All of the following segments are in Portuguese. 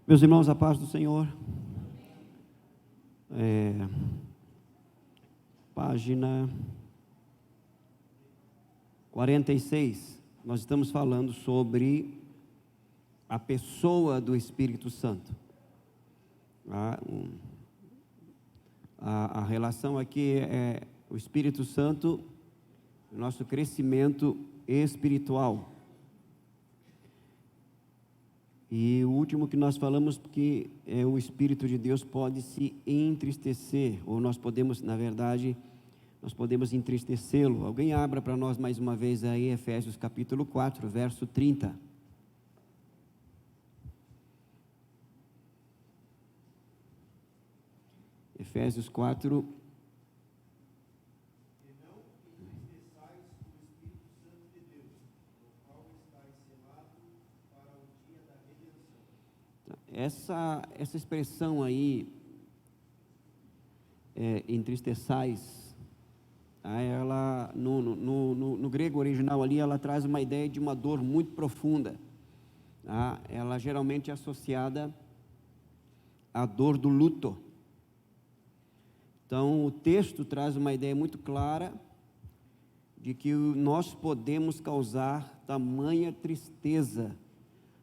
Meus irmãos, a paz do Senhor. Página 46, nós estamos falando sobre a pessoa do Espírito Santo. A relação aqui é o Espírito Santo, nosso crescimento espiritual. E o último que nós falamos, que é o Espírito de Deus pode se entristecer, ou nós podemos, na verdade, nós podemos entristecê-lo. Alguém abra para nós mais uma vez aí Efésios capítulo 4, verso 30. Efésios 4. Essa expressão aí, entristeçais, ela, no grego original ali, ela traz uma ideia de uma dor muito profunda. Ela geralmente é associada à dor do luto. Então, o texto traz uma ideia muito clara de que nós podemos causar tamanha tristeza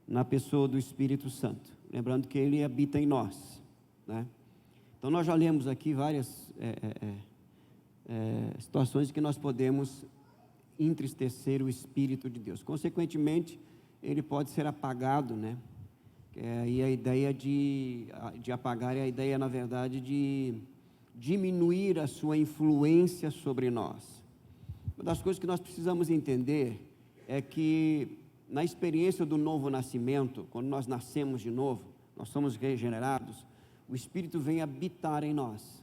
na pessoa do Espírito Santo. Lembrando que ele habita em nós, né? Então, nós já lemos aqui várias situações que nós podemos entristecer o Espírito de Deus. Consequentemente, ele pode ser apagado, né? E a ideia de apagar é a ideia, na verdade, de diminuir a sua influência sobre nós. Uma das coisas que nós precisamos entender é que na experiência do novo nascimento, quando nós nascemos de novo, nós somos regenerados, o Espírito vem habitar em nós.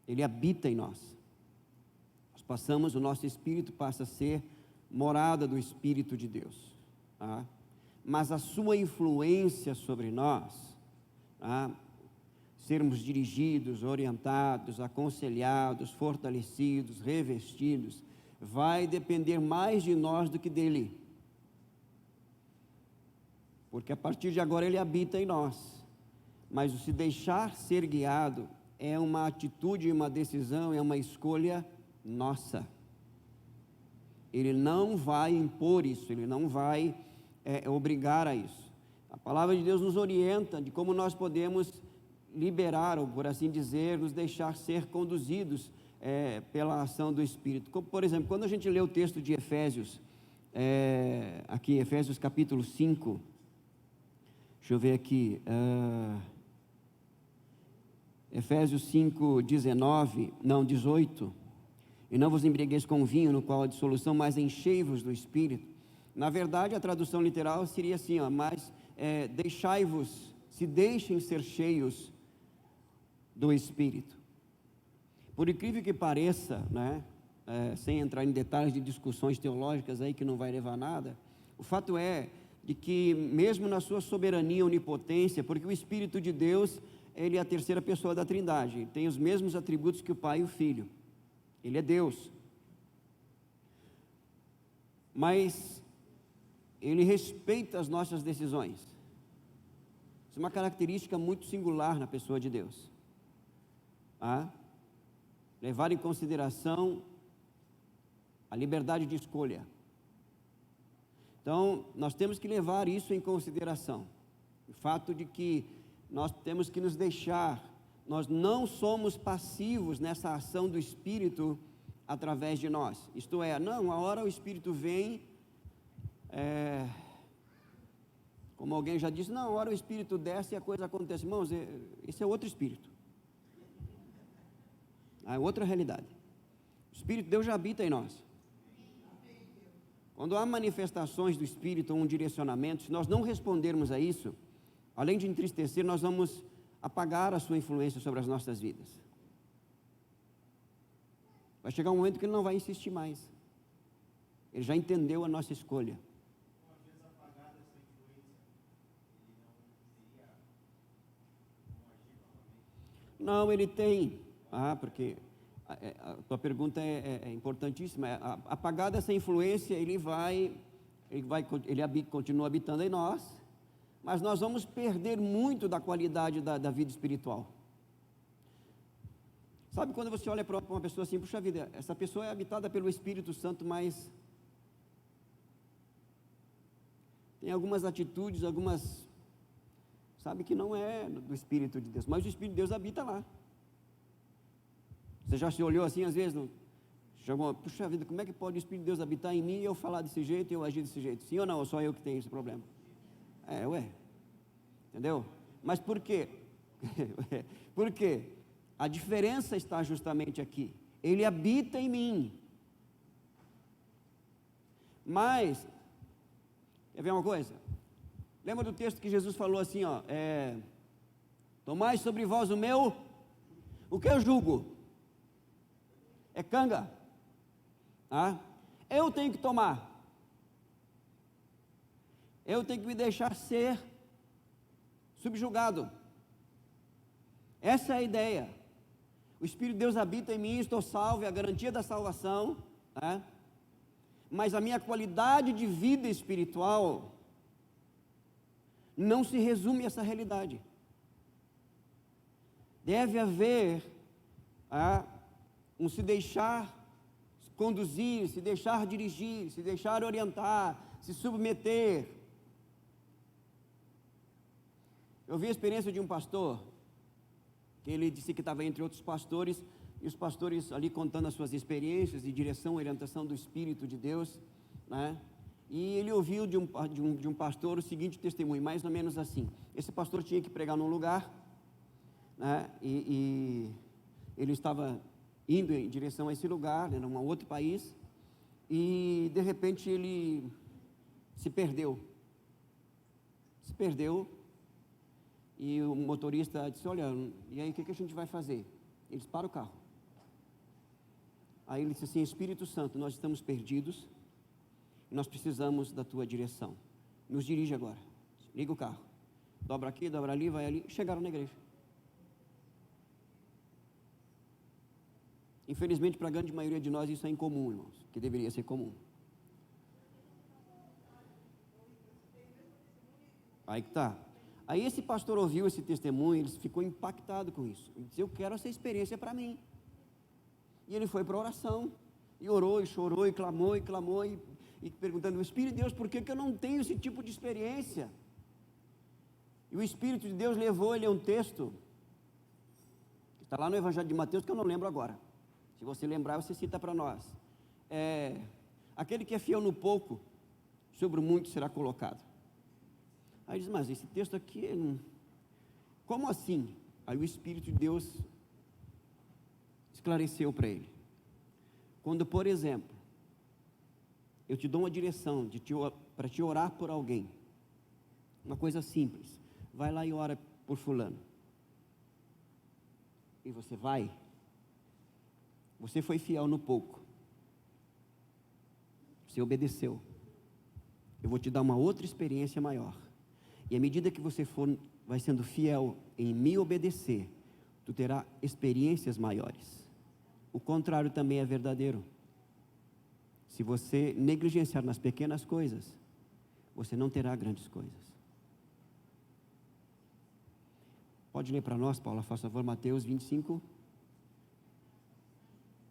Ele habita em nós. Nós passamos, o nosso Espírito passa a ser morada do Espírito de Deus. Mas a sua influência sobre nós, sermos dirigidos, orientados, aconselhados, fortalecidos, revestidos, vai depender mais de nós do que dele, porque a partir de agora ele habita em nós. Mas o se deixar ser guiado é uma atitude, uma decisão, é uma escolha nossa. Ele não vai impor isso, ele não vai obrigar a isso. A palavra de Deus nos orienta de como nós podemos liberar, ou por assim dizer, nos deixar ser conduzidos pela ação do Espírito. Como, por exemplo, quando a gente lê o texto de Efésios, aqui, Efésios capítulo 5, deixa eu ver aqui, Efésios 5, 18, e não vos embriagueis com vinho, no qual há dissolução, mas enchei-vos do Espírito. Na verdade, a tradução literal seria assim, mas deixai-vos, se deixem ser cheios do Espírito. Por incrível que pareça, né, sem entrar em detalhes de discussões teológicas aí que não vai levar a nada, o fato é de que mesmo na sua soberania e onipotência, porque o Espírito de Deus, ele é a terceira pessoa da Trindade, ele tem os mesmos atributos que o Pai e o Filho, ele é Deus, mas ele respeita as nossas decisões. Isso é uma característica muito singular na pessoa de Deus. Levar em consideração a liberdade de escolha. Então, nós temos que levar isso em consideração. O fato de que nós temos que nos deixar, nós não somos passivos nessa ação do Espírito através de nós. Isto é, não, a hora o Espírito vem, como alguém já disse, não, a hora o Espírito desce e a coisa acontece. Irmãos, esse é outro Espírito. É outra realidade. O Espírito de Deus já habita em nós. Quando há manifestações do Espírito, um direcionamento, se nós não respondermos a isso, além de entristecer, nós vamos apagar a sua influência sobre as nossas vidas. Vai chegar um momento que ele não vai insistir mais. Ele já entendeu a nossa escolha. Uma vez apagada essa influência, ele não agir novamente? Não, ele tem. Porque a tua pergunta é importantíssima. Apagada essa influência, ele continua habitando em nós, mas nós vamos perder muito da qualidade da vida espiritual. Sabe quando você olha para uma pessoa assim, puxa vida, essa pessoa é habitada pelo Espírito Santo, mas tem algumas atitudes, sabe que não é do Espírito de Deus, mas o Espírito de Deus habita lá. Você já se olhou assim às vezes? Puxa vida, como é que pode o Espírito de Deus habitar em mim e eu falar desse jeito e eu agir desse jeito? Sim ou não? Ou só eu que tenho esse problema? Entendeu? Mas por quê? Por quê? A diferença está justamente aqui. Ele habita em mim. Mas, quer ver uma coisa? Lembra do texto que Jesus falou assim, tomai sobre vós o que eu julgo? É canga. Eu tenho que tomar. Eu tenho que me deixar ser subjugado. Essa é a ideia. O Espírito de Deus habita em mim, estou salvo, é a garantia da salvação, mas a minha qualidade de vida espiritual não se resume a essa realidade. Deve haver um se deixar conduzir, se deixar dirigir, se deixar orientar, se submeter. Eu vi a experiência de um pastor, que ele disse que estava entre outros pastores, e os pastores ali contando as suas experiências de direção, orientação do Espírito de Deus, e ele ouviu de um pastor o seguinte testemunho, mais ou menos assim: esse pastor tinha que pregar num lugar, e ele estava indo em direção a esse lugar, era um outro país, e de repente ele se perdeu, e o motorista disse: olha, e aí o que a gente vai fazer? Ele disse: para o carro. Aí ele disse assim: Espírito Santo, nós estamos perdidos, e nós precisamos da tua direção, nos dirige agora. Liga o carro, dobra aqui, dobra ali, vai ali. Chegaram na igreja. Infelizmente, para a grande maioria de nós isso é incomum, irmãos, que deveria ser comum. Aí que está. Aí esse pastor ouviu esse testemunho, ele ficou impactado com isso. Ele disse: eu quero essa experiência para mim. E ele foi para a oração, e orou, e chorou, e clamou, e perguntando: Espírito de Deus, por que eu não tenho esse tipo de experiência? E o Espírito de Deus levou ele a um texto, que está lá no Evangelho de Mateus, que eu não lembro agora. Se você lembrar, você cita para nós. Aquele que é fiel no pouco, sobre o muito será colocado. Aí diz: mas esse texto aqui, como assim? Aí o Espírito de Deus esclareceu para ele: quando, por exemplo, eu te dou uma direção para te orar por alguém, uma coisa simples, vai lá e ora por fulano, e você foi fiel no pouco, você obedeceu, eu vou te dar uma outra experiência maior. E à medida que você vai sendo fiel em me obedecer, tu terá experiências maiores. O contrário também é verdadeiro. Se você negligenciar nas pequenas coisas, você não terá grandes coisas. Pode ler para nós, Paula, faz favor, Mateus 25.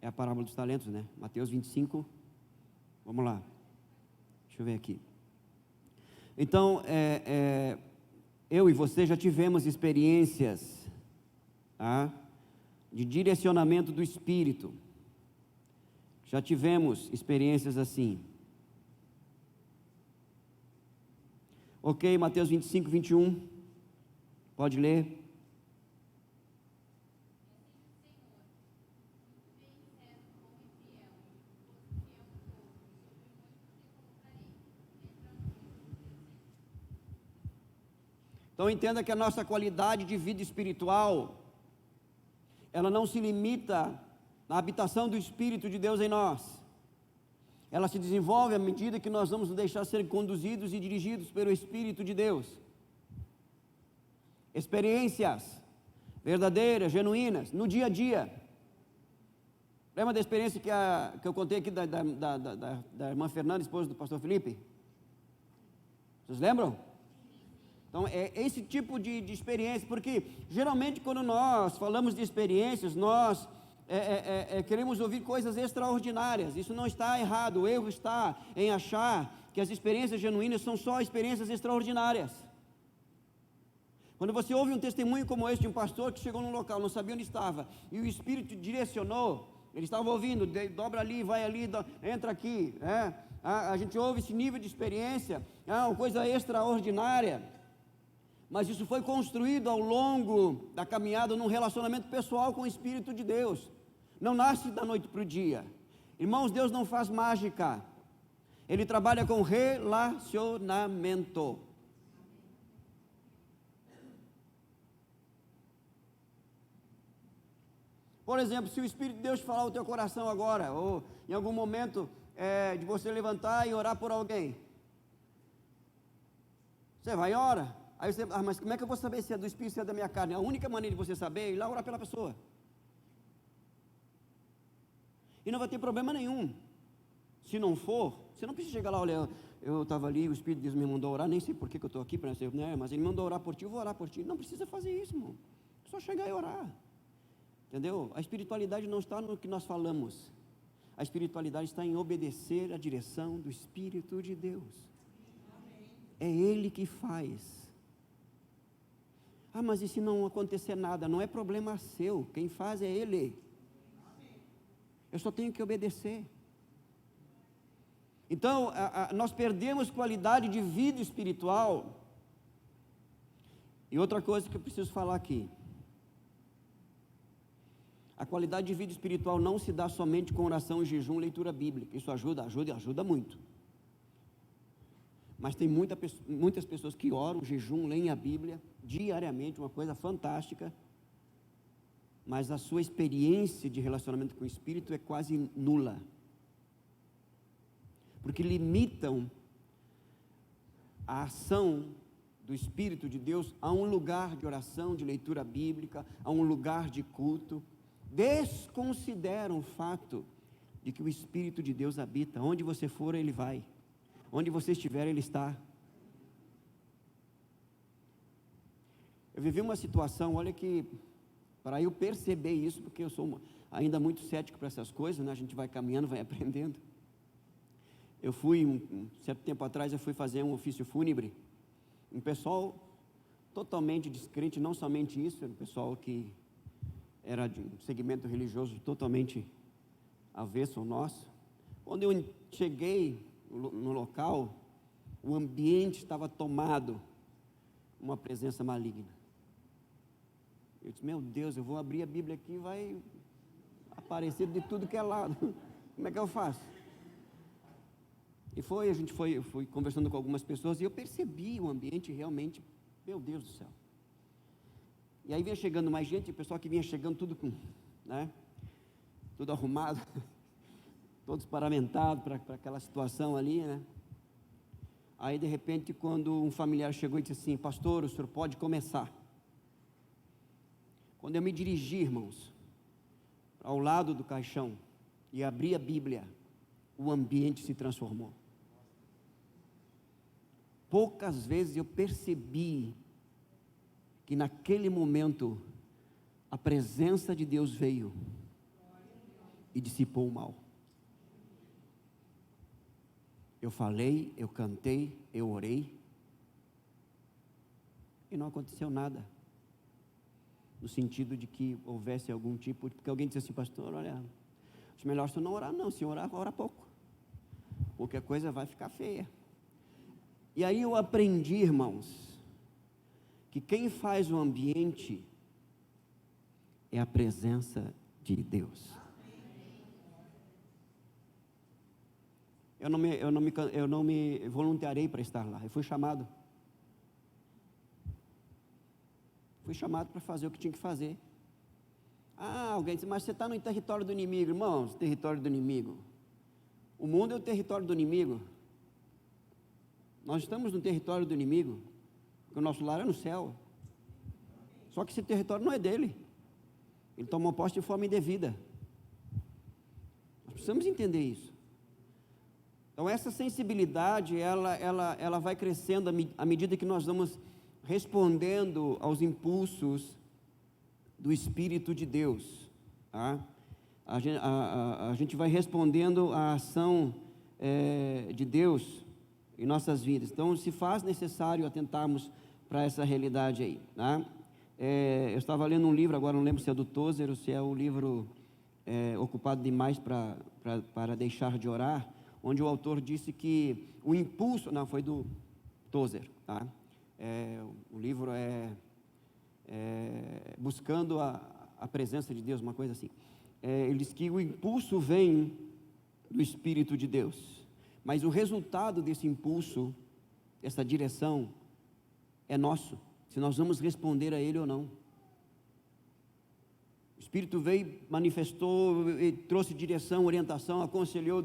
É a parábola dos talentos, né? Mateus 25. Vamos lá. Deixa eu ver aqui. Então, eu e você já tivemos experiências de direcionamento do Espírito. Já tivemos experiências assim. Ok, Mateus 25, 21. Pode ler. Então entenda que a nossa qualidade de vida espiritual, ela não se limita na habitação do Espírito de Deus em nós. Ela se desenvolve à medida que nós vamos nos deixar ser conduzidos e dirigidos pelo Espírito de Deus. Experiências verdadeiras, genuínas, no dia a dia. Lembra da experiência que eu contei aqui da irmã Fernanda, esposa do pastor Felipe? Vocês lembram? Então, é esse tipo de experiência, porque geralmente quando nós falamos de experiências, nós queremos ouvir coisas extraordinárias. Isso não está errado, o erro está em achar que as experiências genuínas são só experiências extraordinárias. Quando você ouve um testemunho como esse de um pastor que chegou num local, não sabia onde estava, e o Espírito direcionou, ele estava ouvindo, dobra ali, vai ali, entra aqui, a gente ouve esse nível de experiência, uma coisa extraordinária, mas isso foi construído ao longo da caminhada num relacionamento pessoal com o Espírito de Deus, não nasce da noite para o dia. Irmãos, Deus não faz mágica, Ele trabalha com relacionamento. Por exemplo, se o Espírito de Deus falar o teu coração agora, ou em algum momento de você levantar e orar por alguém, você vai e ora, aí você, mas como é que eu vou saber se é do Espírito, se é da minha carne? A única maneira de você saber é ir lá orar pela pessoa, e não vai ter problema nenhum. Se não for, você não precisa chegar lá, olha, eu estava ali, o Espírito de Deus me mandou orar, nem sei por que eu estou aqui, mas ele mandou orar por ti, eu vou orar por ti. Não precisa fazer isso, irmão, é só chegar e orar. Entendeu? A espiritualidade não está no que nós falamos, a espiritualidade está em obedecer à direção do Espírito de Deus. É Ele que faz. Mas e se não acontecer nada? Não é problema seu, quem faz é Ele. Eu só tenho que obedecer. Então, nós perdemos qualidade de vida espiritual. E outra coisa que eu preciso falar aqui, a qualidade de vida espiritual não se dá somente com oração, jejum, leitura bíblica. Isso ajuda muito. Mas tem muitas pessoas que oram, jejum, leem a Bíblia diariamente, uma coisa fantástica, mas a sua experiência de relacionamento com o Espírito é quase nula, porque limitam a ação do Espírito de Deus a um lugar de oração, de leitura bíblica, a um lugar de culto. Desconsideram o fato de que o Espírito de Deus habita. Onde você for, Ele vai. Onde você estiver, Ele está. Eu vivi uma situação, olha que, para eu perceber isso, porque eu sou ainda muito cético para essas coisas, né? A gente vai caminhando, vai aprendendo. Eu fui, um certo tempo atrás, eu fui fazer um ofício fúnebre. Um pessoal totalmente descrente, não somente isso, era um pessoal que era de um segmento religioso totalmente avesso ao nosso. Quando eu cheguei no local, o ambiente estava tomado uma presença maligna. Eu disse, meu Deus, eu vou abrir a Bíblia aqui e vai aparecer de tudo que é lado. Como é que eu faço? E eu fui conversando com algumas pessoas e eu percebi o ambiente realmente, meu Deus do céu. E aí vinha chegando mais gente, o pessoal que vinha chegando tudo com, tudo arrumado, todos paramentados para aquela situação ali, né? Aí de repente, quando um familiar chegou e disse assim, pastor, o senhor pode começar. Quando eu me dirigi, irmãos, ao lado do caixão e abri a Bíblia, o ambiente se transformou. Poucas vezes eu percebi que naquele momento a presença de Deus veio e dissipou o mal. Eu falei, eu cantei, eu orei e não aconteceu nada, no sentido de que houvesse algum tipo, porque alguém disse assim, pastor, olha, acho melhor você não orar não, se orar, ora pouco, porque a coisa vai ficar feia. E aí eu aprendi, irmãos, que quem faz o ambiente é a presença de Deus. Eu não me voluntariei para estar lá, eu fui chamado. Fui chamado para fazer o que tinha que fazer. Alguém disse, mas você está no território do inimigo. Irmãos, território do inimigo. O mundo é o território do inimigo. Nós estamos no território do inimigo, porque o nosso lar é no céu. Só que esse território não é dele. Ele tomou posse de forma indevida. Nós precisamos entender isso. Então essa sensibilidade, ela vai crescendo à medida que nós vamos respondendo aos impulsos do Espírito de Deus, tá? A gente vai respondendo à ação de Deus em nossas vidas. Então, se faz necessário atentarmos para essa realidade aí, tá? Eu estava lendo um livro, agora não lembro se é do Tozer ou se é o livro Ocupado Demais para Deixar de Orar, onde o autor disse que o impulso, não, foi do Tozer, tá? O livro Buscando a Presença de Deus, uma coisa assim. Ele diz que o impulso vem do Espírito de Deus, mas o resultado desse impulso, essa direção, é nosso, se nós vamos responder a ele ou não. O Espírito veio, manifestou, trouxe direção, orientação, aconselhou,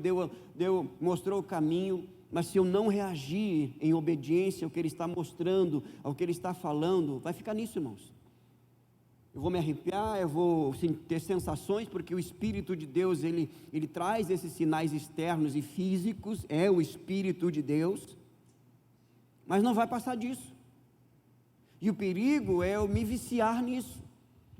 mostrou o caminho, mas se eu não reagir em obediência ao que Ele está mostrando, ao que Ele está falando, vai ficar nisso, irmãos. Eu vou me arrepiar, eu vou ter sensações, porque o Espírito de Deus, ele traz esses sinais externos e físicos, é o Espírito de Deus, mas não vai passar disso. E o perigo é eu me viciar nisso,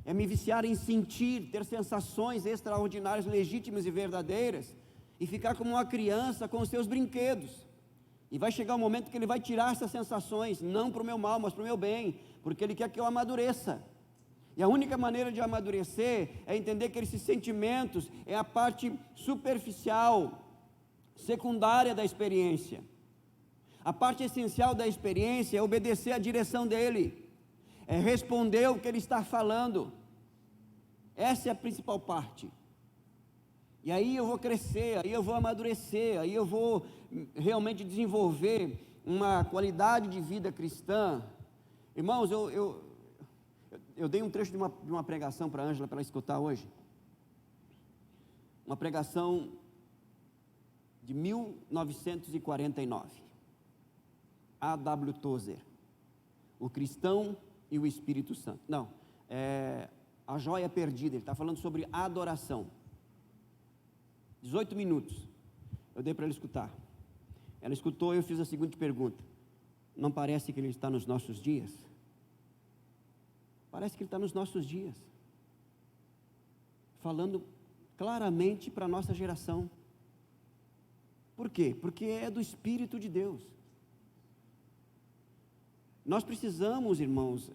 é me viciar em sentir, ter sensações extraordinárias, legítimas e verdadeiras, e ficar como uma criança com os seus brinquedos. E vai chegar um momento que Ele vai tirar essas sensações, não para o meu mal, mas para o meu bem, porque Ele quer que eu amadureça. E a única maneira de amadurecer é entender que esses sentimentos é a parte superficial, secundária da experiência. A parte essencial da experiência é obedecer à direção dEle, é responder o que Ele está falando. Essa é a principal parte. E aí eu vou crescer, aí eu vou amadurecer, aí eu vou realmente desenvolver uma qualidade de vida cristã. Irmãos, eu dei um trecho de uma pregação para a Ângela, para ela escutar hoje. Uma pregação de 1949. A.W. Tozer, o cristão e o Espírito Santo. Não, a joia perdida, ele está falando sobre adoração. 18 minutos, eu dei para ela escutar. Ela escutou e eu fiz a seguinte pergunta: não parece que Ele está nos nossos dias? Parece que Ele está nos nossos dias, falando claramente para a nossa geração. Por quê? Porque é do Espírito de Deus. Nós precisamos, irmãos,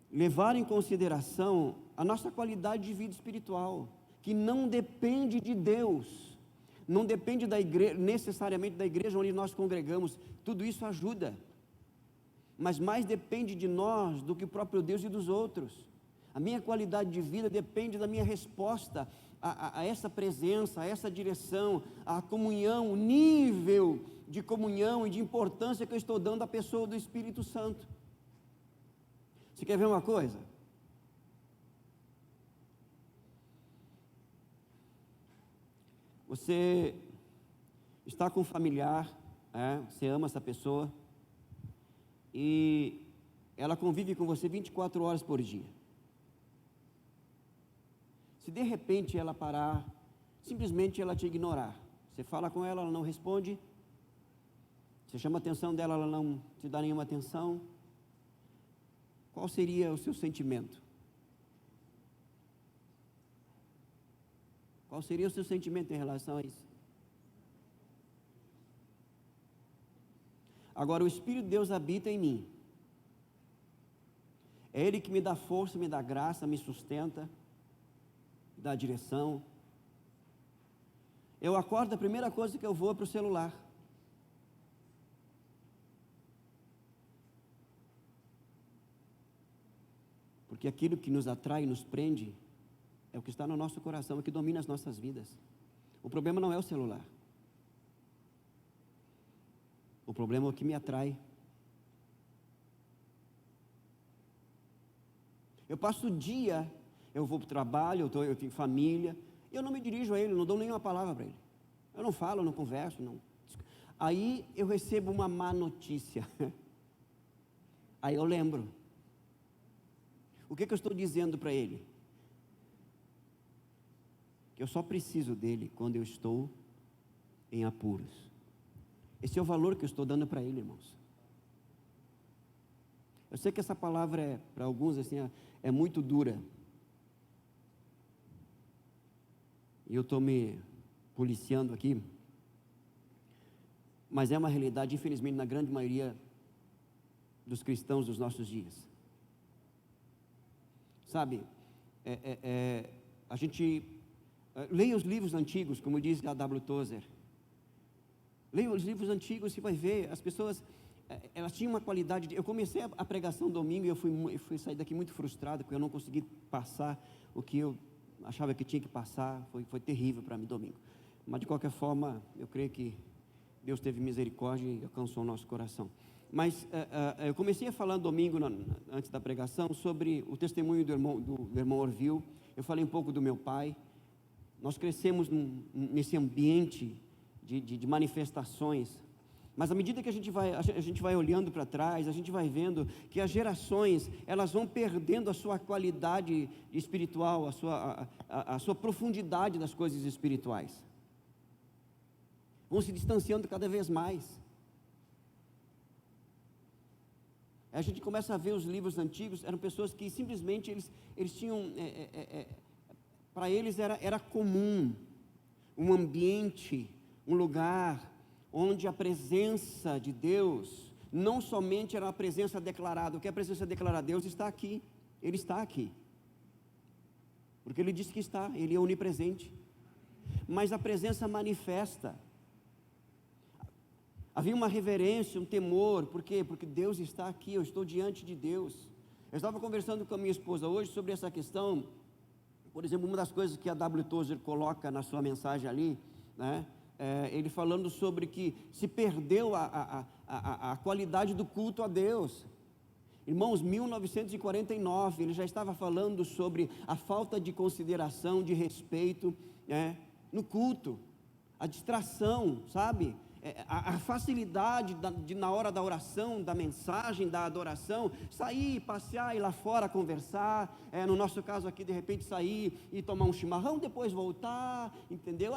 levar em consideração a nossa qualidade de vida espiritual, que não depende de Deus, não depende da igreja, necessariamente da igreja onde nós congregamos. Tudo isso ajuda, mas mais depende de nós do que o próprio Deus e dos outros. A minha qualidade de vida depende da minha resposta a essa presença, a essa direção, a comunhão, o nível de comunhão e de importância que eu estou dando à pessoa do Espírito Santo. Você quer ver uma coisa? Você está com um familiar, você ama essa pessoa, e ela convive com você 24 horas por dia. Se de repente ela parar, simplesmente ela te ignorar, você fala com ela, ela não responde, você chama a atenção dela, ela não te dá nenhuma atenção, qual seria o seu sentimento? Qual seria o seu sentimento em relação a isso? Agora, o Espírito de Deus habita em mim. É Ele que me dá força, me dá graça, me sustenta, me dá direção. Eu acordo, a primeira coisa que eu vou é para o celular. Porque aquilo que nos atrai e nos prende é o que está no nosso coração, é o que domina as nossas vidas. O problema não é o celular. O problema é o que me atrai. Eu passo o dia, eu vou para o trabalho, eu tenho família, e eu não me dirijo a ele, não dou nenhuma palavra para ele. Eu não falo, não converso, não. Aí eu recebo uma má notícia. Aí eu lembro. O que eu estou dizendo para ele? Que eu só preciso dele quando eu estou em apuros. Esse é o valor que eu estou dando para ele, irmãos. Eu sei que essa palavra para alguns assim, é muito dura. E eu estou me policiando aqui. Mas é uma realidade, infelizmente, na grande maioria dos cristãos dos nossos dias. Sabe, a gente leia os livros antigos, como diz a W. Tozer. Leia os livros antigos, você vai ver, as pessoas, elas tinham uma qualidade eu comecei a pregação domingo e eu fui sair daqui muito frustrado, porque eu não consegui passar o que eu achava que tinha que passar. Foi terrível para mim domingo, mas de qualquer forma, eu creio que Deus teve misericórdia e alcançou o nosso coração. Mas eu comecei a falar domingo, antes da pregação, sobre o testemunho do irmão Orville. Eu falei um pouco do meu pai. Nós crescemos nesse ambiente de manifestações, mas à medida que a gente vai olhando para trás, a gente vai vendo que as gerações, elas vão perdendo a sua qualidade espiritual, a sua profundidade das coisas espirituais, vão se distanciando cada vez mais. A gente começa a ver os livros antigos, eram pessoas que simplesmente eles tinham, para eles era comum, um ambiente, um lugar onde a presença de Deus não somente era a presença declarada. O que é a presença declarada? Deus está aqui, Ele está aqui, porque Ele disse que está, Ele é onipresente, mas a presença manifesta. Havia uma reverência, um temor. Por quê? Porque Deus está aqui, eu estou diante de Deus. Eu estava conversando com a minha esposa hoje sobre essa questão. Por exemplo, uma das coisas que a W. Tozer coloca na sua mensagem ali, né, ele falando sobre que se perdeu a qualidade do culto a Deus. Irmãos, 1949, ele já estava falando sobre a falta de consideração, de respeito, no culto, a distração, sabe? A facilidade na hora da oração, da mensagem, da adoração, sair, passear, ir lá fora conversar, no nosso caso aqui, de repente sair e tomar um chimarrão, depois voltar, entendeu?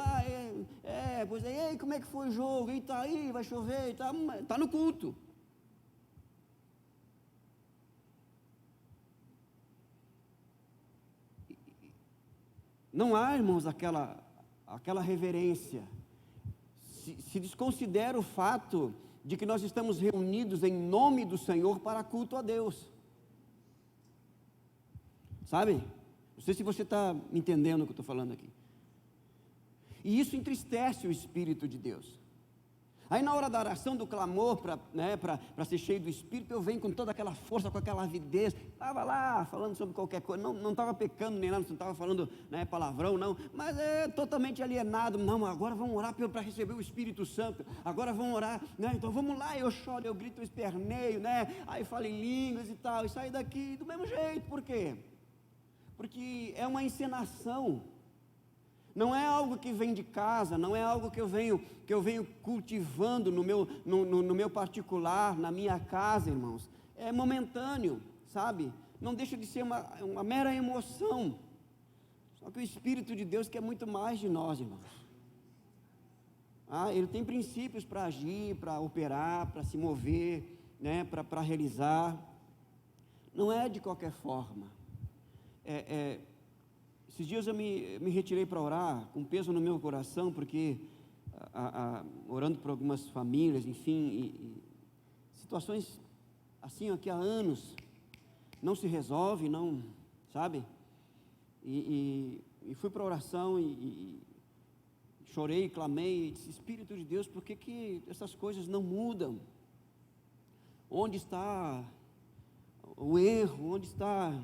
Pois é, como é que foi o jogo? E tá aí, vai chover, tá no culto. Não há, irmãos, aquela reverência. Se desconsidera o fato de que nós estamos reunidos em nome do Senhor para culto a Deus, sabe? Não sei se você está entendendo o que eu estou falando aqui. E isso entristece o Espírito de Deus. Aí na hora da oração, do clamor, para ser cheio do Espírito, eu venho com toda aquela força, com aquela avidez. Estava lá falando sobre qualquer coisa, não estava pecando nem nada, não estava falando palavrão, não, mas totalmente alienado. Não, agora vamos orar para receber o Espírito Santo, agora vamos orar, então vamos lá. Eu choro, eu grito, eu esperneio, aí falo em línguas e tal, e saio daqui do mesmo jeito. Por quê? Porque é uma encenação. Não é algo que vem de casa, não é algo que eu venho cultivando no meu particular, na minha casa, irmãos. É momentâneo, sabe? Não deixa de ser uma mera emoção. Só que o Espírito de Deus quer muito mais de nós, irmãos. Ele tem princípios para agir, para operar, para se mover, para realizar. Não é de qualquer forma. Esses dias eu me retirei para orar, com peso no meu coração, porque orando por algumas famílias, enfim, situações assim, que há anos não se resolve, não, sabe? E fui para a oração e chorei, clamei, e disse: Espírito de Deus, por que essas coisas não mudam? Onde está o erro? Onde está...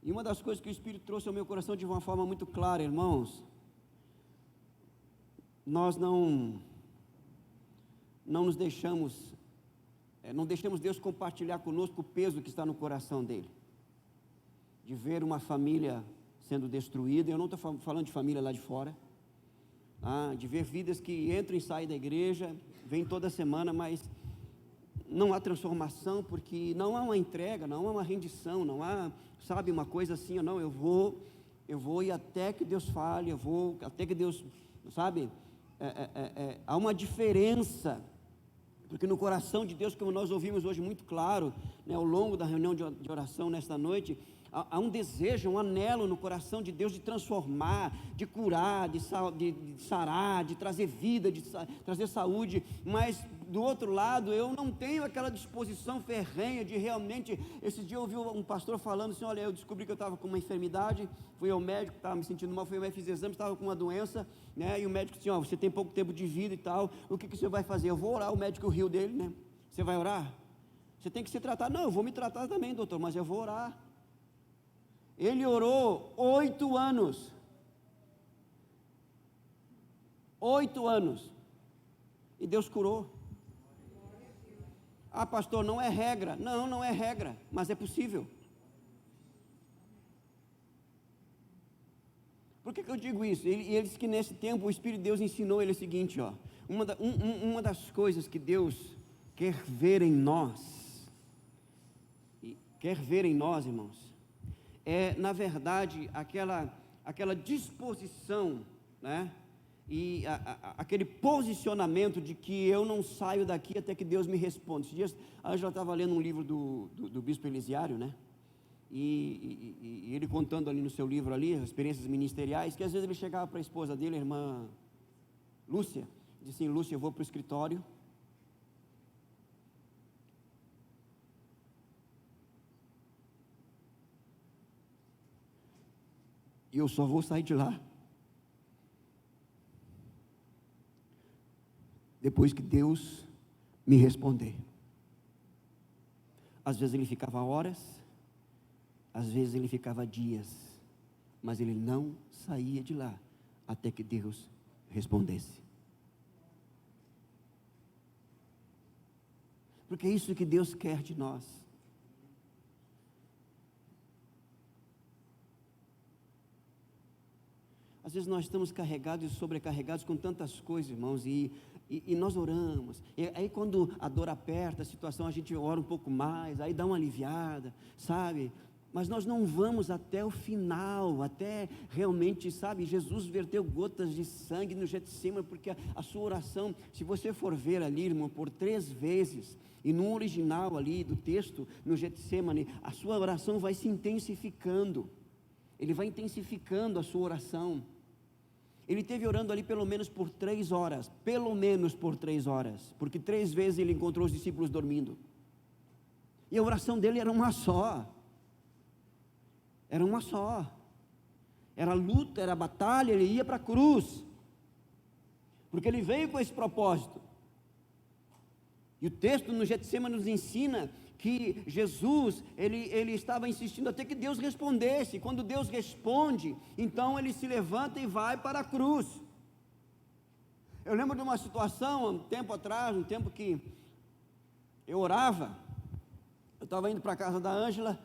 E uma das coisas que o Espírito trouxe ao meu coração de uma forma muito clara, irmãos, nós não nos deixamos, não deixamos Deus compartilhar conosco o peso que está no coração dele, de ver uma família sendo destruída. Eu não estou falando de família lá de fora, de ver vidas que entram e saem da igreja, vêm toda semana, mas não há transformação, porque não há uma entrega, não há uma rendição, não há, sabe, uma coisa assim, não, eu vou e até que Deus fale, eu vou, até que Deus, sabe, há uma diferença Porque no coração de Deus, como nós ouvimos hoje muito claro, né, ao longo da reunião de oração nesta noite, há um desejo, um anelo no coração de Deus de transformar, de curar, de sarar, de trazer vida, de trazer saúde. Mas do outro lado, eu não tenho aquela disposição ferrenha de realmente. Esse dia eu ouvi um pastor falando assim: olha, eu descobri que eu estava com uma enfermidade, fui ao médico, estava me sentindo mal, fui ao médico, fiz exame, estava com uma doença, né? E o médico disse: ó, você tem pouco tempo de vida e tal, o que você vai fazer? Eu vou orar. O médico riu dele, né? Você vai orar? Você tem que se tratar. Não, eu vou me tratar também, doutor, mas eu vou orar. Ele orou 8 anos. 8 anos. E Deus curou. Ah, pastor, não é regra. Não, não é regra, mas é possível. Por que eu digo isso? Ele disse que nesse tempo o Espírito de Deus ensinou ele o seguinte, ó. Uma das coisas que Deus quer ver em nós, irmãos, é, na verdade, aquela disposição, né? E aquele posicionamento de que eu não saio daqui até que Deus me responda. Esses dias a Ângela estava lendo um livro do Bispo Elisiário, né? E ele contando ali no seu livro ali, as experiências ministeriais, que às vezes ele chegava para a esposa dele, a irmã Lúcia, disse assim: Lúcia, eu vou para o escritório, e eu só vou sair de lá depois que Deus me responder. Às vezes ele ficava horas, às vezes ele ficava dias, mas ele não saía de lá até que Deus respondesse. Porque é isso que Deus quer de nós. Às vezes nós estamos carregados e sobrecarregados com tantas coisas, irmãos, e nós oramos, e aí quando a dor aperta a situação, a gente ora um pouco mais, aí dá uma aliviada, sabe? Mas nós não vamos até o final, até realmente, sabe, Jesus verteu gotas de sangue no Getsêmani, porque a sua oração, se você for ver ali, irmão, por 3 vezes, e no original ali do texto, no Getsêmani, a sua oração vai se intensificando, ele vai intensificando a sua oração. Ele esteve orando ali pelo menos por 3 horas, porque 3 vezes ele encontrou os discípulos dormindo, e a oração dele era uma só, era luta, era batalha, ele ia para a cruz, porque ele veio com esse propósito. E o texto no Getsêmani nos ensina que Jesus, ele estava insistindo até que Deus respondesse. Quando Deus responde, então ele se levanta e vai para a cruz. Eu lembro de uma situação, um tempo atrás, um tempo que eu orava, eu estava indo para a casa da Ângela,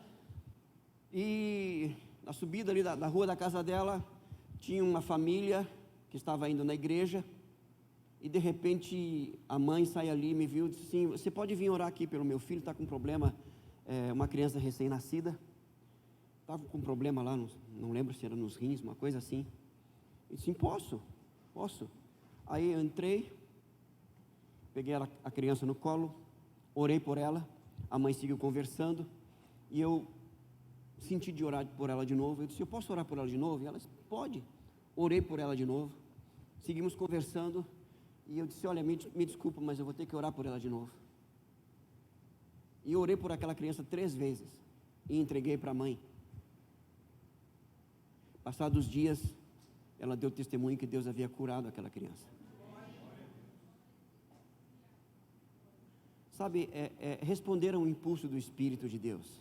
e na subida ali da rua da casa dela, tinha uma família que estava indo na igreja, e de repente a mãe sai ali, me viu e disse assim: você pode vir orar aqui pelo meu filho, está com problema, uma criança recém-nascida, estava com problema lá, não lembro se era nos rins, uma coisa assim. Eu disse: posso. Aí eu entrei, peguei a criança no colo, orei por ela, a mãe seguiu conversando, e eu senti de orar por ela de novo. Eu disse: eu posso orar por ela de novo? E ela disse: pode. Orei por ela de novo, seguimos conversando, e eu disse: olha, me desculpa, mas eu vou ter que orar por ela de novo. E orei por aquela criança 3 vezes, e entreguei para a mãe. Passados dias, ela deu testemunho que Deus havia curado aquela criança. Sabe, responder a um impulso do Espírito de Deus.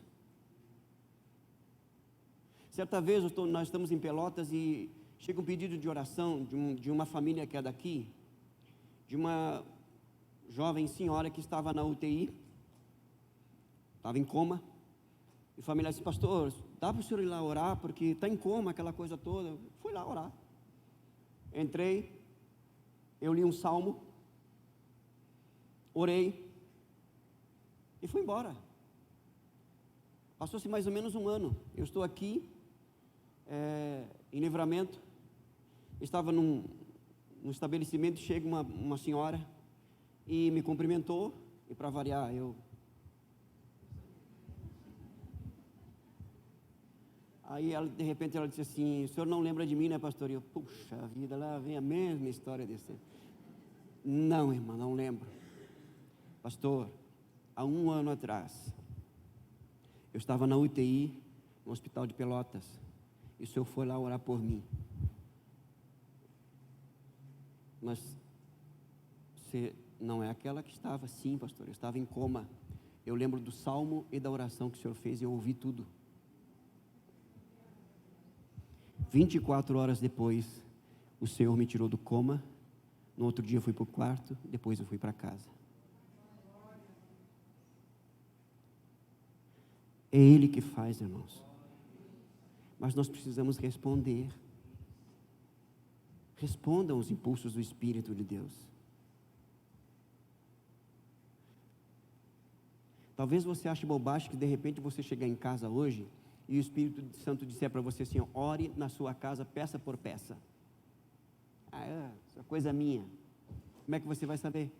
Certa vez nós estamos em Pelotas e chega um pedido de oração de uma família que é daqui, de uma jovem senhora que estava na UTI, estava em coma, e a família disse: pastor, dá para o senhor ir lá orar, porque está em coma, aquela coisa toda. Eu fui lá orar, entrei, eu li um salmo, orei, e fui embora. Passou-se mais ou menos 1 ano, eu estou aqui, em Livramento, estava num estabelecimento, chega uma senhora, e me cumprimentou, e para variar, Aí, de repente, ela disse assim: o senhor não lembra de mim, né, pastor? E eu, puxa vida, lá vem a mesma história desse. Não, irmã, não lembro. Pastor, há 1 ano atrás, eu estava na UTI, no hospital de Pelotas, e o senhor foi lá orar por mim. Mas você não é aquela que estava? Sim, pastor, eu estava em coma. Eu lembro do salmo e da oração que o senhor fez e eu ouvi tudo. 24 horas depois, o Senhor me tirou do coma. No outro dia eu fui para o quarto, depois eu fui para casa. É Ele que faz, irmãos. Mas nós precisamos responder. Respondam os impulsos do Espírito de Deus. Talvez você ache bobagem que de repente você chegar em casa hoje e o Espírito Santo disser para você assim: ore na sua casa peça por peça. Isso é coisa minha. Como é que você vai saber?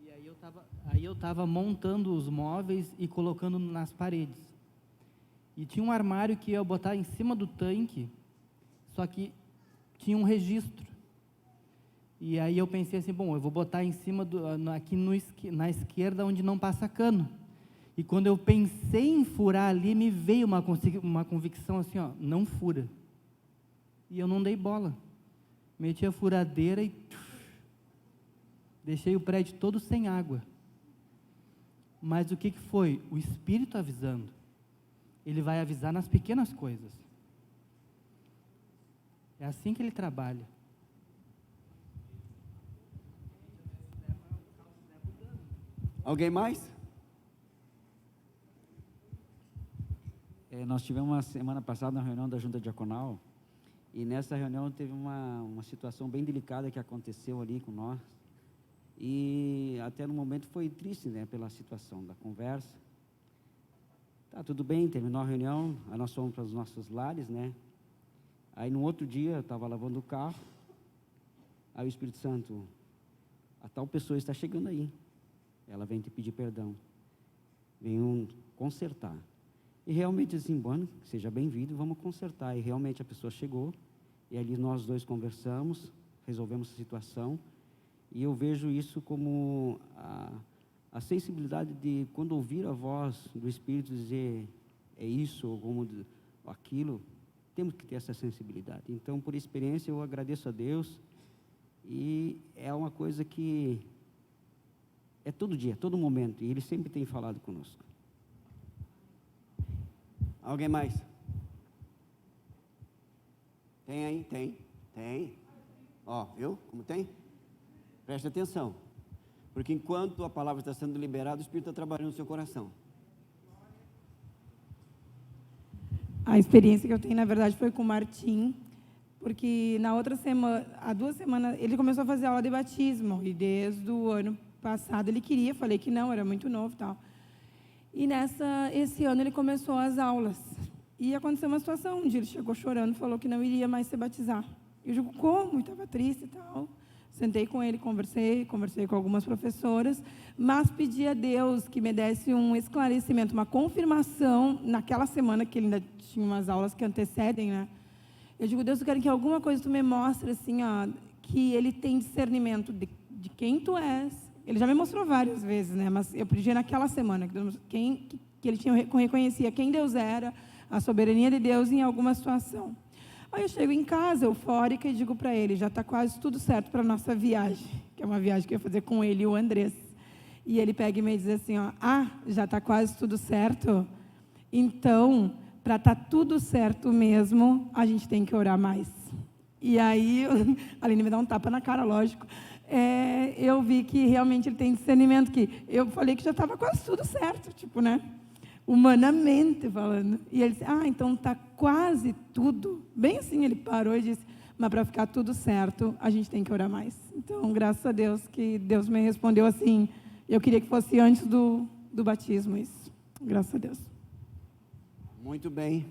E aí eu estava montando os móveis e colocando nas paredes. E tinha um armário que eu ia botar em cima do tanque, só que tinha um registro. E aí eu pensei assim: bom, eu vou botar em cima, aqui na esquerda, onde não passa cano. E quando eu pensei em furar ali, me veio uma convicção assim, ó: não fura. E eu não dei bola. Meti a furadeira e deixei o prédio todo sem água. Mas o que foi? O Espírito avisando. Ele vai avisar nas pequenas coisas. É assim que Ele trabalha. Alguém mais? Nós tivemos uma semana passada uma reunião da Junta Diaconal, e nessa reunião teve uma situação bem delicada que aconteceu ali com nós, e até no momento foi triste, né, pela situação da conversa. Tá, tudo bem, terminou a reunião, aí nós fomos para os nossos lares, né? Aí no outro dia eu estava lavando o carro, aí o Espírito Santo: a tal pessoa está chegando aí, ela vem te pedir perdão, vem consertar. E realmente assim: bom, seja bem-vindo, vamos consertar. E realmente a pessoa chegou, e ali nós dois conversamos, resolvemos a situação, e eu vejo isso como a sensibilidade de, quando ouvir a voz do Espírito dizer é isso ou como aquilo, temos que ter essa sensibilidade. Então, por experiência, eu agradeço a Deus, e é uma coisa que é todo dia, todo momento, e Ele sempre tem falado conosco. Alguém mais? Tem aí? Tem. Ó, viu como tem? Preste atenção. Porque enquanto a palavra está sendo liberada, o Espírito está trabalhando no seu coração. A experiência que eu tenho, na verdade, foi com o Martim, porque na outra semana, há 2 semanas, ele começou a fazer aula de batismo, e desde o ano passado ele queria, falei que não, era muito novo e tal. E esse ano ele começou as aulas, e aconteceu uma situação, um dia ele chegou chorando, falou que não iria mais se batizar. Eu digo: como? E estava triste e tal. Sentei com ele, conversei com algumas professoras, mas pedi a Deus que me desse um esclarecimento, uma confirmação, naquela semana que ele ainda tinha umas aulas que antecedem, né? Eu digo: Deus, eu quero que alguma coisa tu me mostre, assim, ó, que ele tem discernimento de quem tu és. Ele já me mostrou várias vezes, né? Mas eu pedi naquela semana que ele reconhecia quem Deus era, a soberania de Deus em alguma situação. Aí eu chego em casa, eufórica, e digo para ele: já está quase tudo certo para a nossa viagem, que é uma viagem que eu ia fazer com ele e o Andrés. E ele pega e me diz assim, ó: já está quase tudo certo? Então, para estar tudo certo mesmo, a gente tem que orar mais. E aí, a Aline me dá um tapa na cara, lógico. Eu vi que realmente ele tem discernimento, que eu falei que já estava quase tudo certo, tipo, né? Humanamente falando. E ele disse: então está quase tudo. Bem assim, ele parou e disse: mas para ficar tudo certo, a gente tem que orar mais. Então, graças a Deus, que Deus me respondeu assim. Eu queria que fosse antes do do batismo isso. Graças a Deus. Muito bem.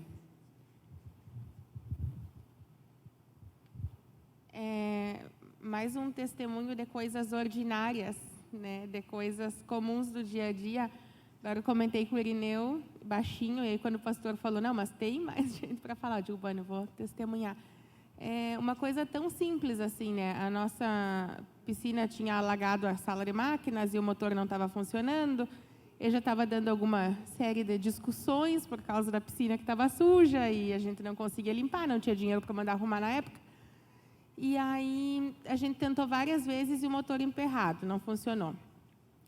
Mais um testemunho de coisas ordinárias, né, de coisas comuns do dia a dia. Agora eu comentei com o Irineu, baixinho, e aí quando o pastor falou, não, mas tem mais gente para falar, eu digo, bueno, eu vou testemunhar. É uma coisa tão simples assim, né? A nossa piscina tinha alagado a sala de máquinas e o motor não estava funcionando. Eu já estava dando alguma série de discussões por causa da piscina que estava suja e a gente não conseguia limpar, não tinha dinheiro para mandar arrumar na época. E aí a gente tentou várias vezes e o motor emperrado, não funcionou.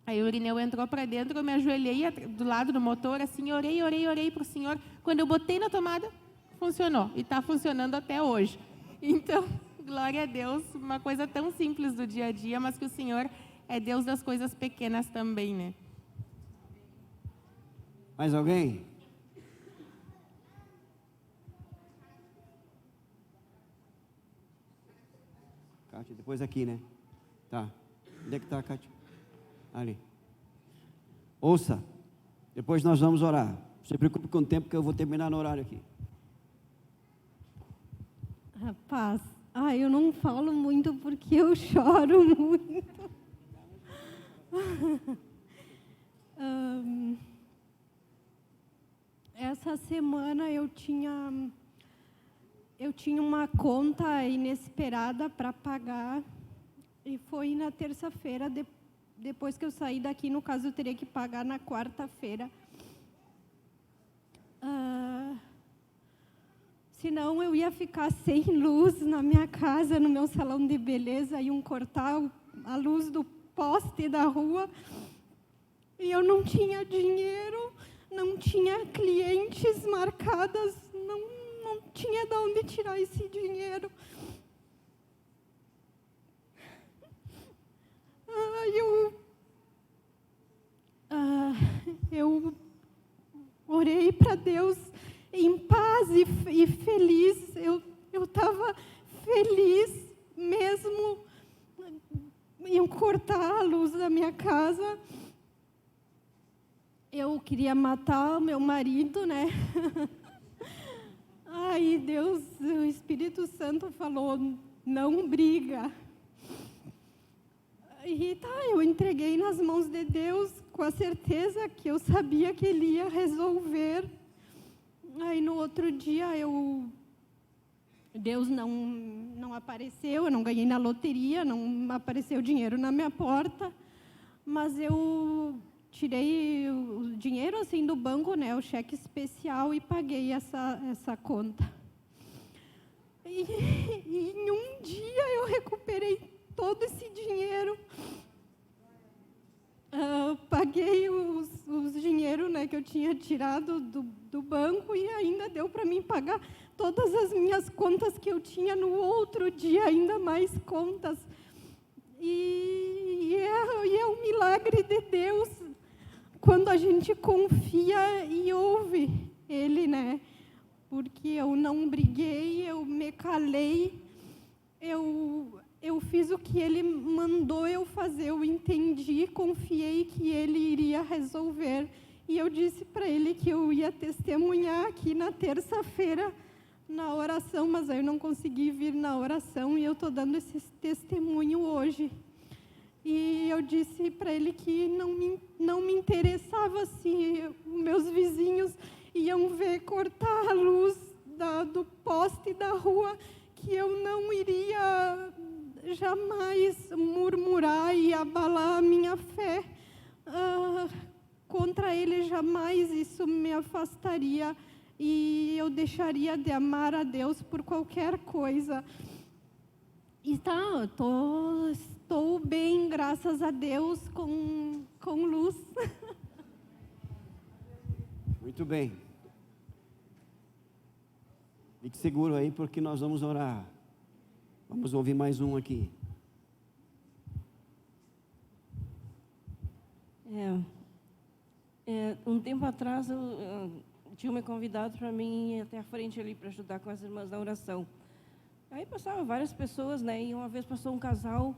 Aí o Irineu entrou para dentro, eu me ajoelhei do lado do motor, assim, orei para o Senhor. Quando eu botei na tomada, funcionou. E está funcionando até hoje. Então, glória a Deus, uma coisa tão simples do dia a dia, mas que o Senhor é Deus das coisas pequenas também, né? Mais alguém? Kátia, depois aqui, né? Tá. Onde é que está a Kátia? Ali. Ouça, depois nós vamos orar. Não se preocupe com o tempo que eu vou terminar no horário aqui. Rapaz, eu não falo muito porque eu choro muito. Essa semana eu tinha uma conta inesperada para pagar e foi na terça-feira, depois que eu saí daqui, no caso eu teria que pagar na quarta-feira. Senão eu ia ficar sem luz na minha casa, no meu salão de beleza, iam cortar a luz do poste da rua. E eu não tinha dinheiro, não tinha clientes marcadas, não tinha de onde tirar esse dinheiro. Eu orei para Deus em paz e feliz. Eu estava feliz mesmo. Iam cortar a luz da minha casa. Eu queria matar o meu marido, né? Aí Deus, o Espírito Santo falou, não briga. E eu entreguei nas mãos de Deus com a certeza que eu sabia que Ele ia resolver. Aí no outro dia Deus não apareceu, eu não ganhei na loteria, não apareceu dinheiro na minha porta, mas eu tirei o dinheiro assim do banco, né, o cheque especial, e paguei essa conta. E em um dia eu recuperei todo esse dinheiro. Paguei os dinheiros, né, que eu tinha tirado do banco e ainda deu para mim pagar todas as minhas contas que eu tinha no outro dia, ainda mais contas. E é um milagre de Deus quando a gente confia e ouve Ele, né? Porque eu não briguei, eu me calei, eu fiz o que Ele mandou eu fazer, eu entendi, confiei que Ele iria resolver. E eu disse para Ele que eu ia testemunhar aqui na terça-feira, na oração, mas eu não consegui vir na oração e eu estou dando esse testemunho hoje. E eu disse para Ele que não me interessava se os meus vizinhos iam ver cortar a luz do poste da rua, que eu não iria jamais murmurar e abalar a minha fé contra Ele, jamais isso me afastaria e eu deixaria de amar a Deus por qualquer coisa. E estou bem, graças a Deus, com luz. Muito bem. Fique seguro aí, porque nós vamos orar. Vamos ouvir mais um aqui. Um tempo atrás, eu tinha me convidado para mim ir até a frente ali para ajudar com as irmãs na oração. Aí passavam várias pessoas, né? E uma vez passou um casal,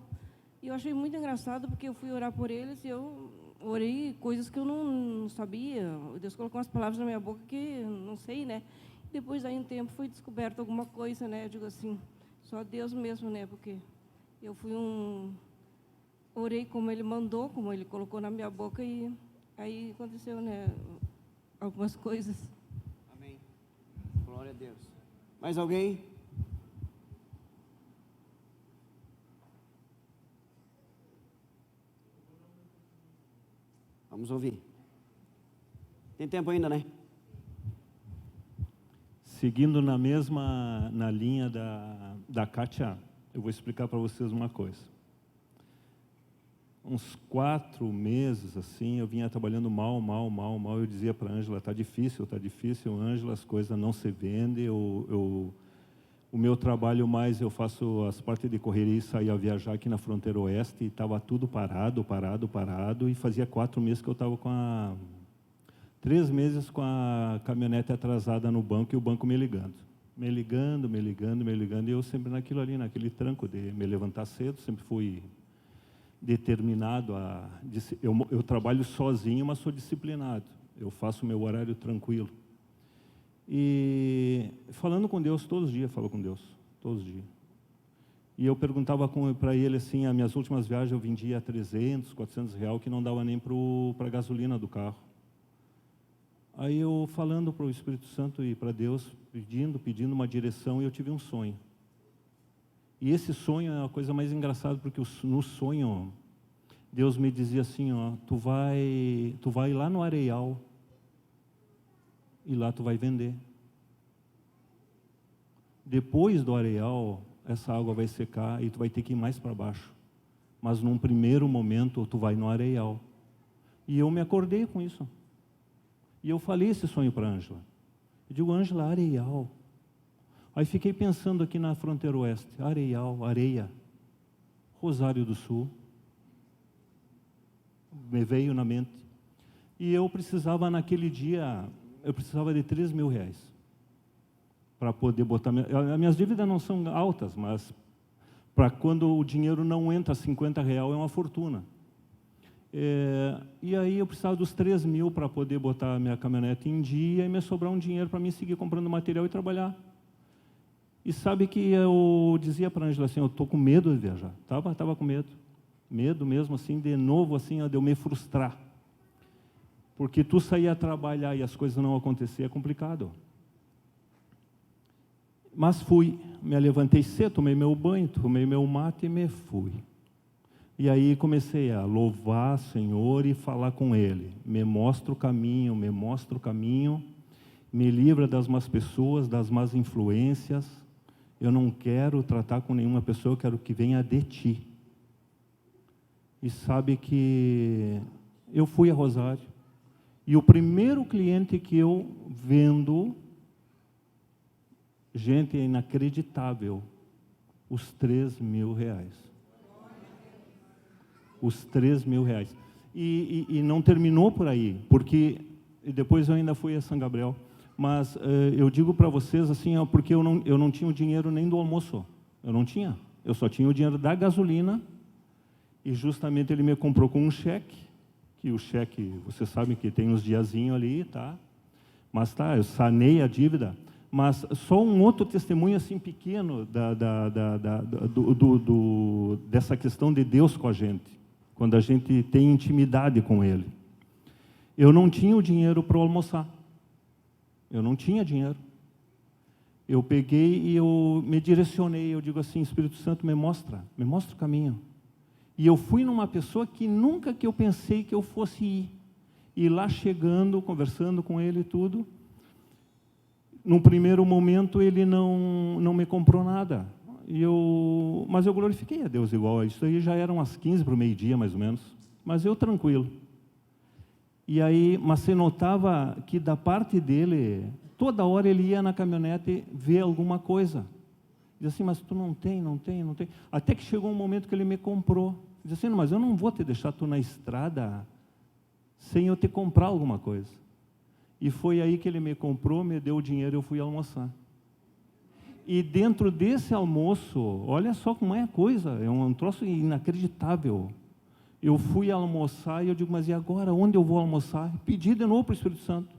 e eu achei muito engraçado, porque eu fui orar por eles e eu orei coisas que eu não sabia. Deus colocou umas palavras na minha boca que não sei, né? Depois, aí, um tempo, foi descoberto alguma coisa, né? Eu digo assim, só Deus mesmo, né? Porque eu orei como Ele mandou, como Ele colocou na minha boca, e aí aconteceu, né? Algumas coisas. Amém. Glória a Deus. Mais alguém? Vamos ouvir. Tem tempo ainda, né? Seguindo na linha da Kátia, eu vou explicar para vocês uma coisa. Uns 4 meses, assim, eu vinha trabalhando mal. Eu dizia para a Ângela, tá difícil, Ângela, as coisas não se vendem. O meu trabalho mais, eu faço as partes de correria e saía viajar aqui na fronteira oeste, e estava tudo parado, e fazia 4 meses que eu estava 3 meses com a caminhonete atrasada no banco, e o banco me ligando, e eu sempre naquele tranco de me levantar cedo, sempre fui determinado eu trabalho sozinho, mas sou disciplinado, eu faço meu horário tranquilo. E falando com Deus, todos os dias falo com Deus, todos os dias. E eu perguntava para ele, assim, as minhas últimas viagens eu vendia 300, 400 reais, que não dava nem para a gasolina do carro. Aí eu falando para o Espírito Santo e para Deus, pedindo uma direção, e eu tive um sonho. E esse sonho é a coisa mais engraçada, porque no sonho, Deus me dizia assim, ó, tu vai lá no Areial, e lá tu vai vender. Depois do Areial, essa água vai secar e tu vai ter que ir mais para baixo. Mas num primeiro momento, tu vai no Areial. E eu me acordei com isso. E eu falei esse sonho para a Ângela. Eu digo, Ângela, Areial. Aí fiquei pensando aqui na fronteira oeste, Areial, areia, Rosário do Sul. Me veio na mente. E eu precisava, naquele dia, eu precisava de 3 mil reais para poder botar... As minhas dívidas não são altas, mas para quando o dinheiro não entra, 50 reais é uma fortuna. E aí eu precisava dos 3 mil para poder botar a minha caminhonete em dia e me sobrar um dinheiro para mim seguir comprando material e trabalhar. E sabe que eu dizia para a Ângela assim, eu estou com medo de viajar. Estava com medo. Medo mesmo, assim, de novo, assim, de eu me frustrar. Porque tu sair a trabalhar e as coisas não acontecer é complicado. Mas fui, me levantei cedo, tomei meu banho, tomei meu mate e me fui. E aí comecei a louvar o Senhor e falar com Ele. Me mostra o caminho, me livra das más pessoas, das más influências. Eu não quero tratar com nenhuma pessoa, eu quero que venha de Ti. E sabe que eu fui a Rosário. E o primeiro cliente que eu vendo, gente, é inacreditável, os 3 mil reais. Os 3 mil reais. E não terminou por aí, porque depois eu ainda fui a São Gabriel. Mas eu digo para vocês assim, porque eu não tinha o dinheiro nem do almoço. Eu não tinha. Eu só tinha o dinheiro da gasolina. E justamente ele me comprou com um cheque. Que o cheque, vocês sabem que tem uns diazinhos ali, tá? Mas tá, eu sanei a dívida. Mas só um outro testemunho assim pequeno dessa questão de Deus com a gente, quando a gente tem intimidade com Ele. Eu não tinha o dinheiro para almoçar. Eu não tinha dinheiro. Eu peguei e eu me direcionei, eu digo assim, Espírito Santo, me mostra o caminho. E eu fui numa pessoa que nunca que eu pensei que eu fosse ir. E lá chegando, conversando com ele e tudo, num primeiro momento ele não me comprou nada. Mas eu glorifiquei a Deus igual. Isso aí já eram as 15 para o meio-dia, mais ou menos. Mas eu tranquilo. E aí, mas você notava que da parte dele, toda hora ele ia na caminhonete ver alguma coisa. Diz assim, mas tu não tem. Até que chegou um momento que ele me comprou. Diz assim, mas eu não vou te deixar tu na estrada sem eu te comprar alguma coisa. E foi aí que ele me comprou, me deu o dinheiro e eu fui almoçar. E dentro desse almoço, olha só como é a coisa, é um troço inacreditável. Eu fui almoçar e eu digo, mas e agora? Onde eu vou almoçar? Pedi de novo para o Espírito Santo.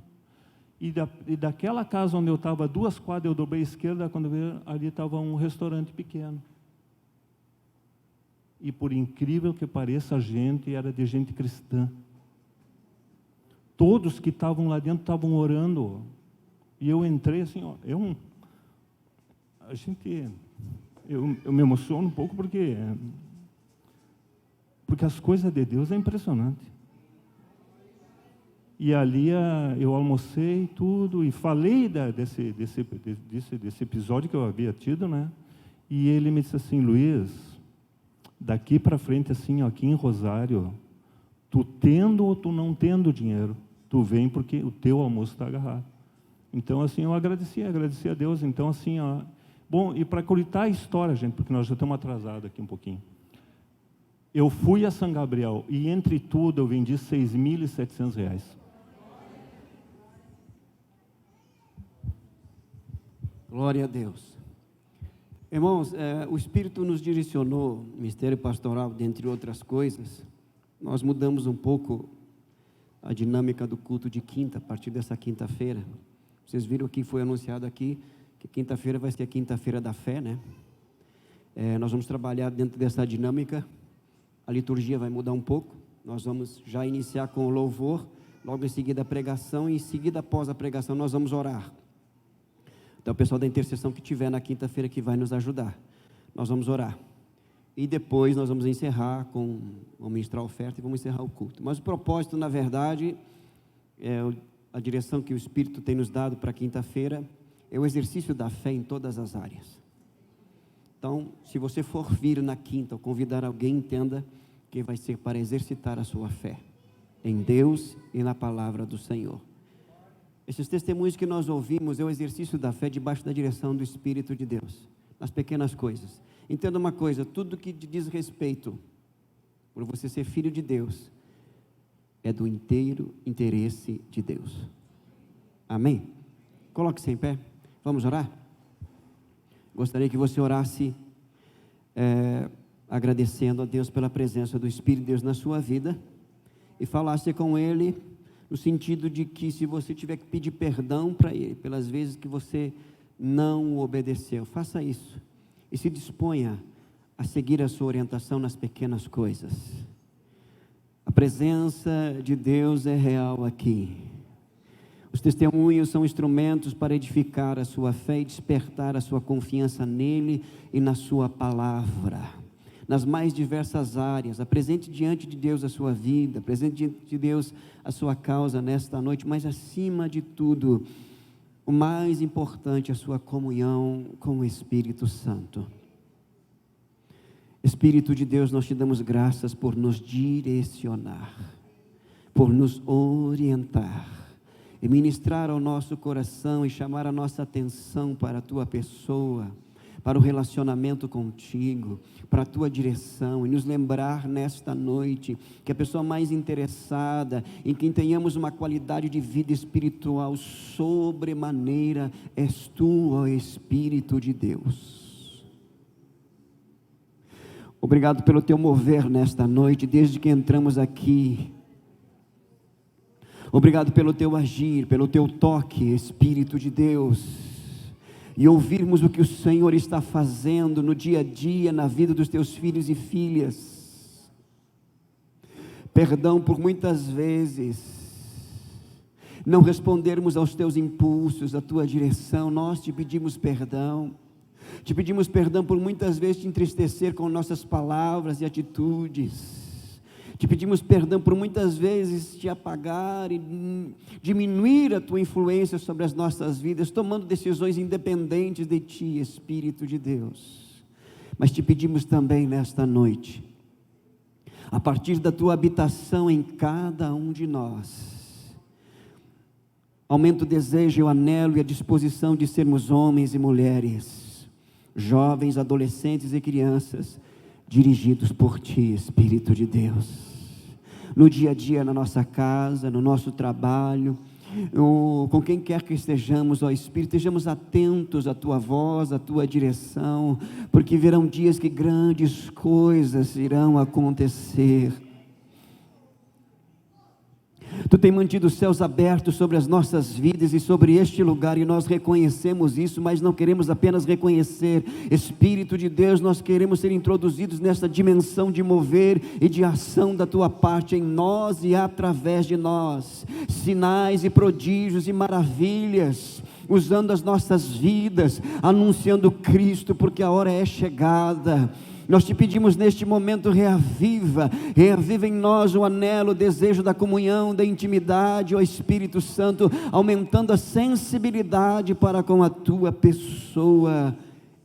E daquela casa onde eu estava, 2 quadras, eu dobrei a esquerda, quando eu vi, ali estava um restaurante pequeno. E por incrível que pareça, a gente era de gente cristã. Todos que estavam lá dentro estavam orando. E eu entrei assim, ó, eu me emociono um pouco porque as coisas de Deus é impressionante. E ali eu almocei tudo e falei desse episódio que eu havia tido, né? E ele me disse assim, Luiz, daqui para frente, assim, ó, aqui em Rosário, tu tendo ou tu não tendo dinheiro, tu vem porque o teu almoço está agarrado. Então, assim, eu agradeci a Deus. Então, assim, ó, bom, e para cortar a história, gente, porque nós já estamos atrasados aqui um pouquinho. Eu fui a São Gabriel e, entre tudo, eu vendi R$6.700. Glória a Deus. Irmãos, o Espírito nos direcionou, Ministério Pastoral, dentre outras coisas. Nós mudamos um pouco a dinâmica do culto de quinta, a partir dessa quinta-feira. Vocês viram que foi anunciado aqui, que quinta-feira vai ser a quinta-feira da fé, né? Nós vamos trabalhar dentro dessa dinâmica. A liturgia vai mudar um pouco. Nós vamos já iniciar com o louvor, logo em seguida a pregação, e em seguida, após a pregação, nós vamos orar. Então, o pessoal da intercessão que tiver na quinta-feira que vai nos ajudar. Nós vamos orar. E depois nós vamos encerrar vamos ministrar a oferta e vamos encerrar o culto. Mas o propósito, na verdade, a direção que o Espírito tem nos dado para quinta-feira, é o exercício da fé em todas as áreas. Então, se você for vir na quinta ou convidar alguém, entenda que vai ser para exercitar a sua fé em Deus e na palavra do Senhor. Esses testemunhos que nós ouvimos é o exercício da fé debaixo da direção do Espírito de Deus, nas pequenas coisas. Entenda uma coisa, tudo que diz respeito, por você ser filho de Deus, é do inteiro interesse de Deus. Amém? Coloque-se em pé, vamos orar? Gostaria que você orasse, agradecendo a Deus pela presença do Espírito de Deus na sua vida, e falasse com Ele, no sentido de que se você tiver que pedir perdão para Ele, pelas vezes que você não obedeceu, faça isso, e se disponha a seguir a sua orientação nas pequenas coisas. A presença de Deus é real aqui. Os testemunhos são instrumentos para edificar a sua fé e despertar a sua confiança nele e na sua palavra. Nas mais diversas áreas, apresente diante de Deus a sua vida, apresente diante de Deus a sua causa nesta noite, mas acima de tudo, o mais importante é a sua comunhão com o Espírito Santo. Espírito de Deus, nós te damos graças por nos direcionar, por nos orientar, e ministrar ao nosso coração e chamar a nossa atenção para a tua pessoa, para o relacionamento contigo, para a tua direção, e nos lembrar nesta noite que a pessoa mais interessada em quem tenhamos uma qualidade de vida espiritual sobremaneira és tu, ó Espírito de Deus. Obrigado pelo teu mover nesta noite, desde que entramos aqui. Obrigado pelo teu agir, pelo teu toque, Espírito de Deus, e ouvirmos o que o Senhor está fazendo no dia a dia, na vida dos teus filhos e filhas. Perdão por muitas vezes não respondermos aos teus impulsos, à tua direção. Nós te pedimos perdão. Te pedimos perdão por muitas vezes te entristecer com nossas palavras e atitudes. Te pedimos perdão por muitas vezes te apagar e diminuir a tua influência sobre as nossas vidas, tomando decisões independentes de ti, Espírito de Deus. Mas te pedimos também nesta noite, a partir da tua habitação em cada um de nós, aumenta o desejo, o anelo e a disposição de sermos homens e mulheres, jovens, adolescentes e crianças, dirigidos por ti, Espírito de Deus, no dia a dia, na nossa casa, no nosso trabalho, com quem quer que estejamos, ó Espírito, estejamos atentos à tua voz, à tua direção, porque virão dias que grandes coisas irão acontecer. Tu tem mantido os céus abertos sobre as nossas vidas e sobre este lugar, e nós reconhecemos isso, mas não queremos apenas reconhecer. Espírito de Deus, nós queremos ser introduzidos nessa dimensão de mover e de ação da Tua parte em nós e através de nós. Sinais e prodígios e maravilhas, usando as nossas vidas, anunciando Cristo, porque a hora é chegada. Nós te pedimos neste momento, reaviva em nós o anelo, o desejo da comunhão, da intimidade, ó Espírito Santo, aumentando a sensibilidade para com a Tua pessoa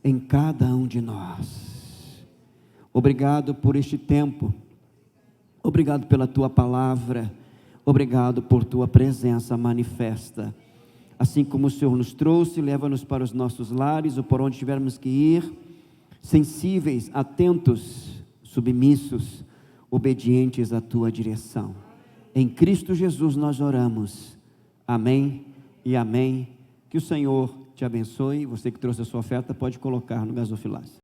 em cada um de nós. Obrigado por este tempo, obrigado pela Tua palavra, obrigado por Tua presença manifesta. Assim como o Senhor nos trouxe, leva-nos para os nossos lares, ou por onde tivermos que ir, sensíveis, atentos, submissos, obedientes à Tua direção. Em Cristo Jesus nós oramos. Amém e amém. Que o Senhor te abençoe. Você que trouxe a sua oferta pode colocar no gasofilácio.